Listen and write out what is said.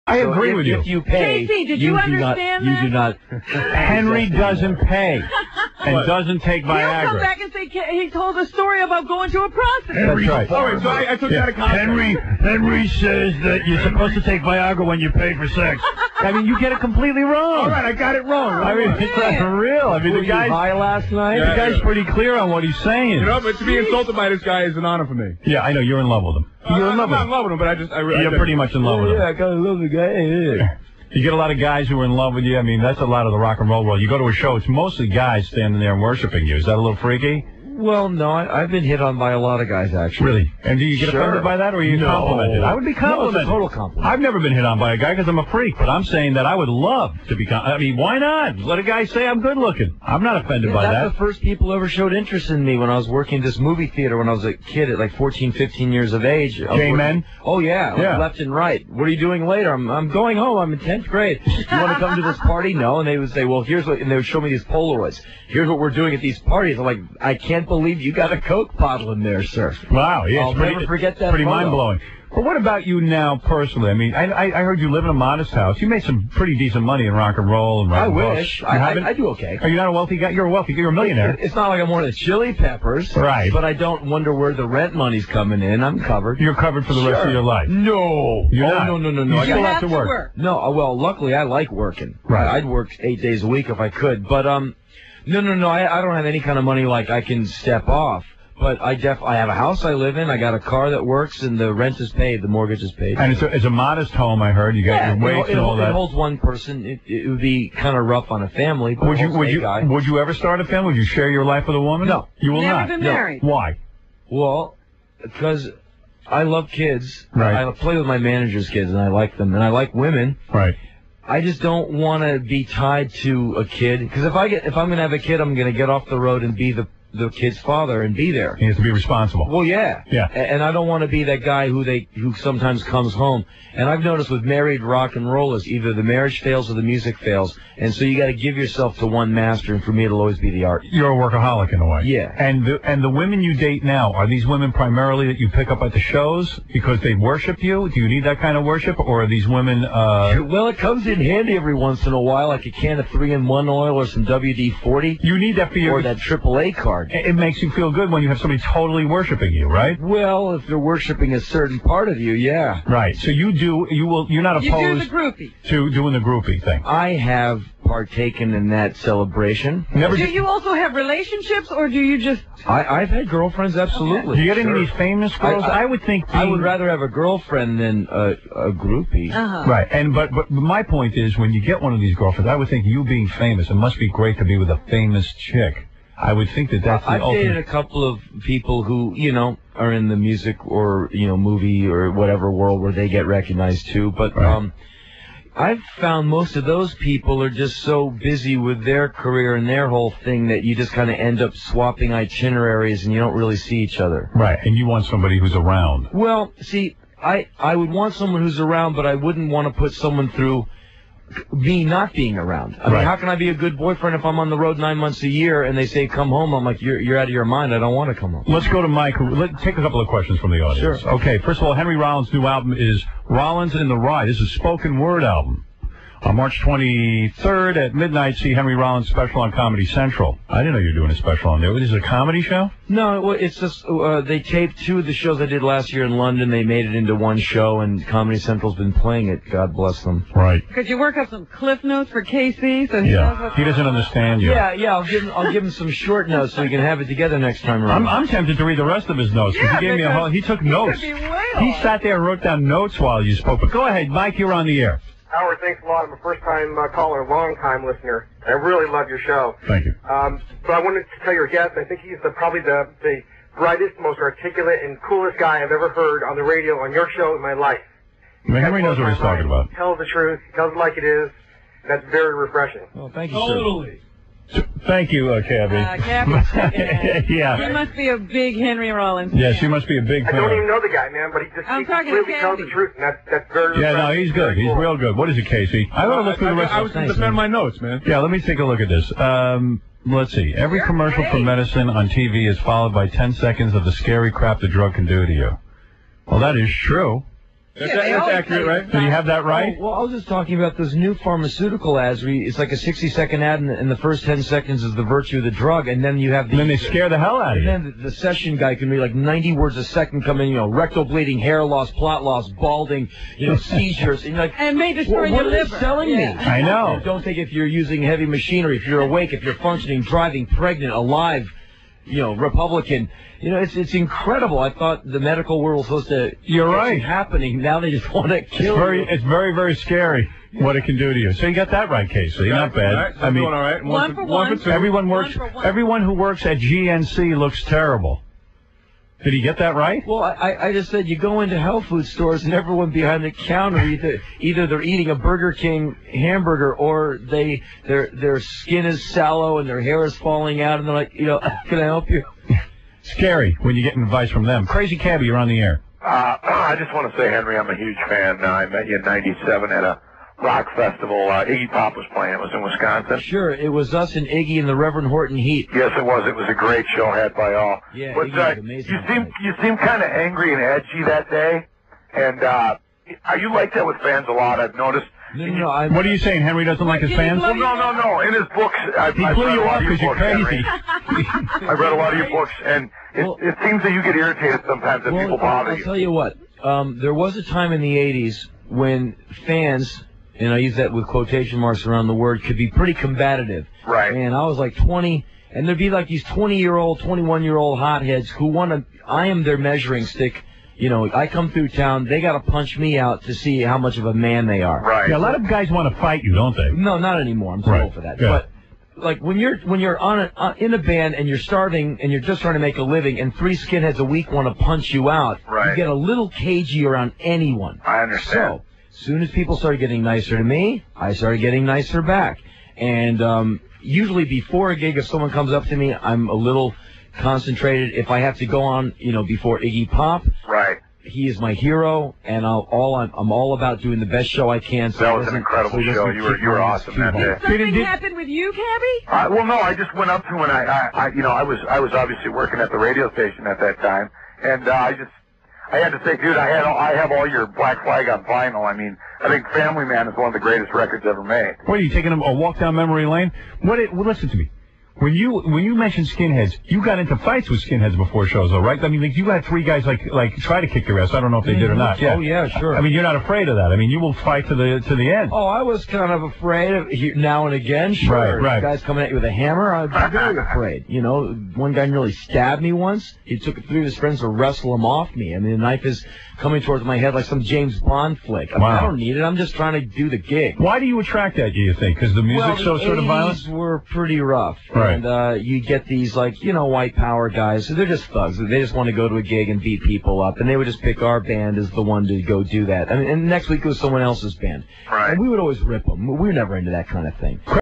I agree with you. If you pay, Casey, did you understand that? You do not. Henry doesn't pay and doesn't take Viagra. He'll come back and say he told a story about going to a prostitute. That's right. All right, so I took that account. Henry says that you're supposed to take Viagra when you pay for sex. I mean, you get it completely wrong. All right, I got it wrong. I mean, it's not for real. I mean, the guy's high last night. The guy's pretty clear on what he's saying. You know, but to be insulted by this guy is an honor for me. Yeah, I know. You're in love with him. You're in love with him. I'm not in love with him, but You're pretty much in love with him. Yeah, I kind of love the guy. You get a lot of guys who are in love with you. I mean, that's a lot of the rock and roll world. You go to a show, it's mostly guys standing there and worshiping you. Is that a little freaky? Well, no, I've been hit on by a lot of guys, actually. Really? And do you get offended by that, or are you complimented? I would be complimented. No, it's a total compliment. I've never been hit on by a guy because I'm a freak, but I'm saying that I would love to be. I mean, why not? Let a guy say I'm good looking. I'm not offended by that. That's the first people who ever showed interest in me when I was working this movie theater when I was a kid at like 14, 15 years of age. Gay men? Oh, yeah, left and right. What are you doing later? I'm going home. I'm in 10th grade. You want to come to this party? No. And they would say, well, here's what, and they would show me these Polaroids. Here's what we're doing at these parties. I'm like, I can't believe you got a Coke bottle in there, sir. Wow, yeah. I'll never forget that. Pretty photo. mind-blowing. But what about you now, personally? I mean, I heard you live in a modest house. You made some pretty decent money in rock and roll. And I wish. I do okay. Are you not a wealthy guy? You're a wealthy guy. You're a millionaire. It's not like I'm one of the Chili Peppers. Right. But I don't wonder where the rent money's coming in. I'm covered. You're covered for the rest of your life. No. You're not. No. You still have to work. No, well, luckily I like working. Right. I'd work 8 days a week if I could. But, no. I don't have any kind of money like I can step off. But I have a house I live in. I got a car that works, and the rent is paid. The mortgage is paid. And it's a modest home, I heard. You got your weights and all that. It holds one person. It would be kind of rough on a family. But would you ever start a family? Would you share your life with a woman? No. You will Never not. been married. Why? Well, because I love kids. Right. I play with my manager's kids, and I like them, and I like women. Right. I just don't want to be tied to a kid. Because if I'm going to have a kid, I'm going to get off the road and be the kid's father and be there. He has to be responsible. Well, yeah. Yeah. And I don't want to be that guy who sometimes comes home. And I've noticed with married rock and rollers, either the marriage fails or the music fails. And so you got to give yourself to one master, and for me, it'll always be the art. You're a workaholic in a way. Yeah. And the women you date now, are these women primarily that you pick up at the shows because they worship you? Do you need that kind of worship, or are these women? Well, it comes in handy every once in a while, like a can of 3-in-1 oil or some WD-40. You need that for your or that AAA card. It makes you feel good when you have somebody totally worshiping you, right? Well, if they're worshiping a certain part of you, yeah. Right. So you're not opposed to doing the groupie thing. I have partaken in that celebration. Do you also have relationships, or do you just... I've had girlfriends, absolutely. Do you get any of these famous girls? I would think... I would rather have a girlfriend than a groupie. Uh-huh. Right. But my point is, when you get one of these girlfriends, I would think you being famous, it must be great to be with a famous chick. I would think that's the ultimate... I've dated a couple of people who, are in the music or, movie or whatever world where they get recognized too. But I've found most of those people are just so busy with their career and their whole thing that you just kind of end up swapping itineraries and you don't really see each other. Right. And you want somebody who's around. Well, see, I would want someone who's around, but I wouldn't want to put someone through me not being around. I mean, how can I be a good boyfriend if I'm on the road 9 months a year and they say come home? I'm like, you're out of your mind. I don't want to come home. Let's go to Mike. Let's take a couple of questions from the audience. Sure. Okay. First of all, Henry Rollins' new album is Rollins in the Ride. This is a spoken word album. On March 23rd at midnight, see Henry Rollins' special on Comedy Central. I didn't know you were doing a special on there. This is a comedy show? No, well, it's just they taped 2 of the shows I did last year in London. They made it into one show, and Comedy Central's been playing it. God bless them. Right. Could you work up some cliff notes for Casey? So he he doesn't understand you. Yeah. I'll give him some short notes so we can have it together next time around. I'm tempted to read the rest of his notes. Yeah, he gave me he took notes. He sat there and wrote down notes while you spoke. But go ahead, Mike. You're on the air. Howard, thanks a lot. I'm a first-time caller, long-time listener. I really love your show. Thank you. But I wanted to tell your guest, I think he's probably the brightest, most articulate, and coolest guy I've ever heard on the radio on your show in my life. Henry knows what he's talking about. He tells the truth. He tells it like it is. That's very refreshing. Oh, thank you, sir. Thank you, Cabby. Yeah. He must be a big Henry Rollins fan. Yes, he must be a big fan. I don't even know the guy, man, but he completely tells the truth, and that's very refreshing. Yeah, no, he's good. He's real good. What is it, Casey? I want to look through the rest I was going to defend my notes, man. Yeah, let me take a look at this. Let's see. Every commercial for medicine on TV is followed by 10 seconds of the scary crap the drug can do to you. Well, that is true. That's accurate, right? Do you have that right? Oh, well, I was just talking about those new pharmaceutical ads where it's like a 60-second ad, and the first 10 seconds is the virtue of the drug, and then you have the... And then they scare the hell out of you. And then the session guy can read like 90 words a second coming, rectal bleeding, hair loss, plot loss, balding, seizures. And you're like, and may destroy your what are they liver. selling me? I know. And don't think if you're using heavy machinery, if you're awake, if you're functioning, driving, pregnant, alive, Republican. It's incredible. I thought the medical world was supposed to. You're right. Happening now. They just want to kill you. It's very, very scary what it can do to you. So you got that right, Casey. Not bad. Right, so doing all right. One for one. Everyone works. Everyone who works at GNC looks terrible. Did he get that right? Well, I just said you go into health food stores and everyone behind the counter either they're eating a Burger King hamburger or their skin is sallow and their hair is falling out and they're like, can I help you? Scary when you get advice from them. Crazy Cabbie, you're on the air. I just want to say, Henry, I'm a huge fan. I met you in '97 at a rock festival. Iggy Pop was playing. It was in Wisconsin. Sure, it was us and Iggy and the Reverend Horton Heat. Yes, it was. It was a great show had by all. Yeah, but Iggy was amazing. you seem kind of angry and edgy that day. And are you like that with fans a lot? I've noticed. No, what are you saying? Henry doesn't like his fans? Well, no. In his books, he blew you up because you're crazy. I've read a lot of your books, and it seems that you get irritated sometimes that people bother you. I'll tell you what. There was a time in the 80s when fans, and I use that with quotation marks around the word, could be pretty combative. Right. And I was like 20, and there'd be like these 20-year-old, 21-year-old hotheads who I am their measuring stick. I come through town, they got to punch me out to see how much of a man they are. Right. Yeah, a lot of guys want to fight you, don't they? No, not anymore. I'm too old for that. Yeah. But like when you're in a band and you're starving and you're just trying to make a living and 3 skinheads a week want to punch you out, you get a little cagey around anyone. I understand. So, as soon as people started getting nicer to me, I started getting nicer back. And usually before a gig, if someone comes up to me, I'm a little concentrated. If I have to go on, before Iggy Pop, right, he is my hero, and I'm all about doing the best show I can. So that was an incredible show. You were awesome that day. Something happened with you, Cabbie? Well, no, I just went up to him and I was obviously working at the radio station at that time, and I had to say, dude, I have all your Black Flag on vinyl. I mean, I think Family Man is one of the greatest records ever made. What are you taking a walk down memory lane? Listen to me. When you mentioned skinheads, you got into fights with skinheads before shows, though, right? I mean, you had 3 guys like try to kick your ass. I don't know if they did or not. Yeah. Oh yeah, sure. I mean, you're not afed of that. I mean, you will fight to the end. Oh, I was kind of afraid of now and again. Sure. Right. Guys coming at you with a hammer, I'd be very afraid. One guy nearly stabbed me once. He took 3 of his friends to wrestle him off me. I mean, the knife is coming towards my head like some James Bond flick. I mean, I don't need it. I'm just trying to do the gig. Why do you attract that, do you think? Because the music's so sort of violent? The 80s were pretty rough. Right. And you get these, white power guys. So they're just thugs. They just want to go to a gig and beat people up. And they would just pick our band as the one to go do that. I mean, and next week it was someone else's band. Right. And we would always rip them. We were never into that kind of thing.